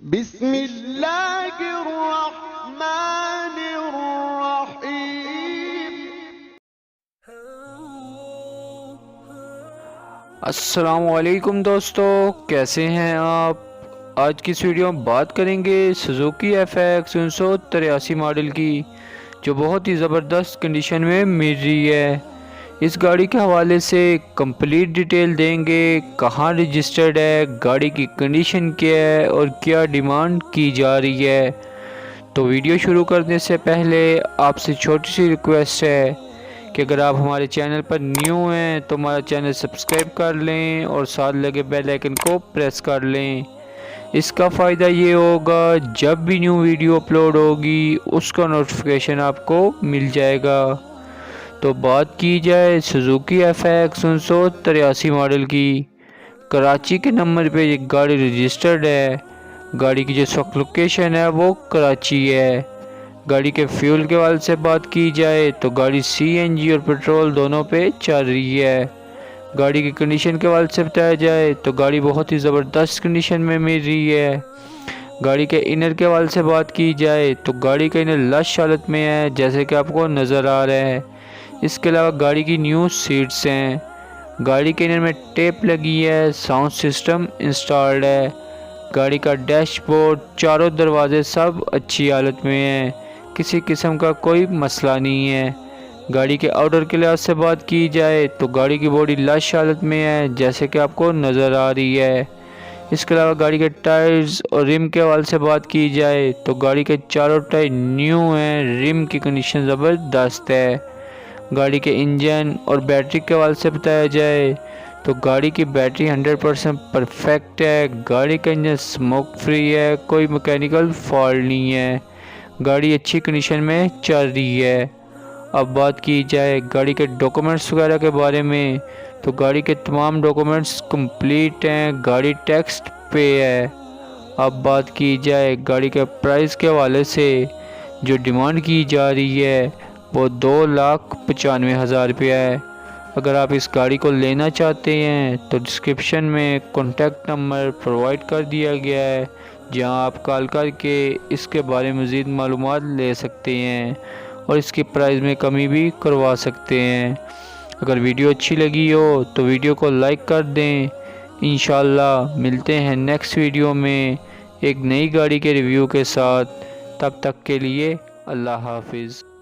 बिस्मिल्लाहिर्रहमानिर्रहीम। अस्सलामुअलैकुम दोस्तों, कैसे हैं आप। आज की इस वीडियो में बात करेंगे सुजुकी FX 1983 मॉडल की, जो बहुत ही ज़बरदस्त कंडीशन में मिल रही है। इस गाड़ी के हवाले से कंप्लीट डिटेल देंगे, कहाँ रजिस्टर्ड है, गाड़ी की कंडीशन क्या है और क्या डिमांड की जा रही है। तो वीडियो शुरू करने से पहले आपसे छोटी सी रिक्वेस्ट है कि अगर आप हमारे चैनल पर न्यू हैं तो हमारा चैनल सब्सक्राइब कर लें और साथ लगे बेल आइकन को प्रेस कर लें। इसका फ़ायदा ये होगा, जब भी न्यू वीडियो अपलोड होगी उसका नोटिफिकेशन आपको मिल जाएगा। तो बात की जाए सुजुकी FX 1983 मॉडल की, कराची के नंबर पे ये गाड़ी रजिस्टर्ड है। गाड़ी की जो वक्त लोकेशन है वो कराची है। गाड़ी के फ्यूल के वाले से बात की जाए तो गाड़ी CNG और पेट्रोल दोनों पे चल रही है। गाड़ी की कंडीशन के वाले से बताया जाए तो गाड़ी बहुत ही ज़बरदस्त कंडीशन में मिल रही है। गाड़ी के इनर के वाले से बात की जाए तो गाड़ी का इनर लश हालत में है, जैसे कि आपको नज़र आ रहा है। इसके अलावा गाड़ी की न्यू सीट्स हैं। गाड़ी के इनर में टेप लगी है, साउंड सिस्टम इंस्टॉल्ड है। गाड़ी का डैशबोर्ड, चारों दरवाजे सब अच्छी हालत में हैं, किसी किस्म का कोई मसला नहीं है। गाड़ी के आउटर के लिहाज से बात की जाए तो गाड़ी की बॉडी लश हालत में है, जैसे कि आपको नज़र आ रही है। इसके अलावा गाड़ी के टायर्स और रिम के हवाले से बात की जाए तो गाड़ी के चारों टायर न्यू हैं, रिम की कंडीशन ज़बरदस्त है। गाड़ी के इंजन और बैटरी के हवाले से बताया जाए तो गाड़ी की बैटरी 100% परफेक्ट है। गाड़ी का इंजन स्मोक फ्री है, कोई मैकेनिकल फॉल्ट नहीं है। गाड़ी अच्छी कंडीशन में चल रही है। अब बात की जाए गाड़ी के डॉक्यूमेंट्स वगैरह के बारे में तो गाड़ी के तमाम डॉक्यूमेंट्स कंप्लीट हैं, गाड़ी टैक्स पे है। अब बात की जाए गाड़ी के प्राइस के हवाले से, जो डिमांड की जा रही है वो 2,95,000 रुपया है। अगर आप इस गाड़ी को लेना चाहते हैं तो डिस्क्रिप्शन में कॉन्टैक्ट नंबर प्रोवाइड कर दिया गया है, जहां आप कॉल करके इसके बारे में मज़ीद मालूमात ले सकते हैं और इसकी प्राइस में कमी भी करवा सकते हैं। अगर वीडियो अच्छी लगी हो तो वीडियो को लाइक कर दें। इंशाल्लाह मिलते हैं नेक्स्ट वीडियो में एक नई गाड़ी के रिव्यू के साथ। तब तक के लिए अल्लाह हाफिज़।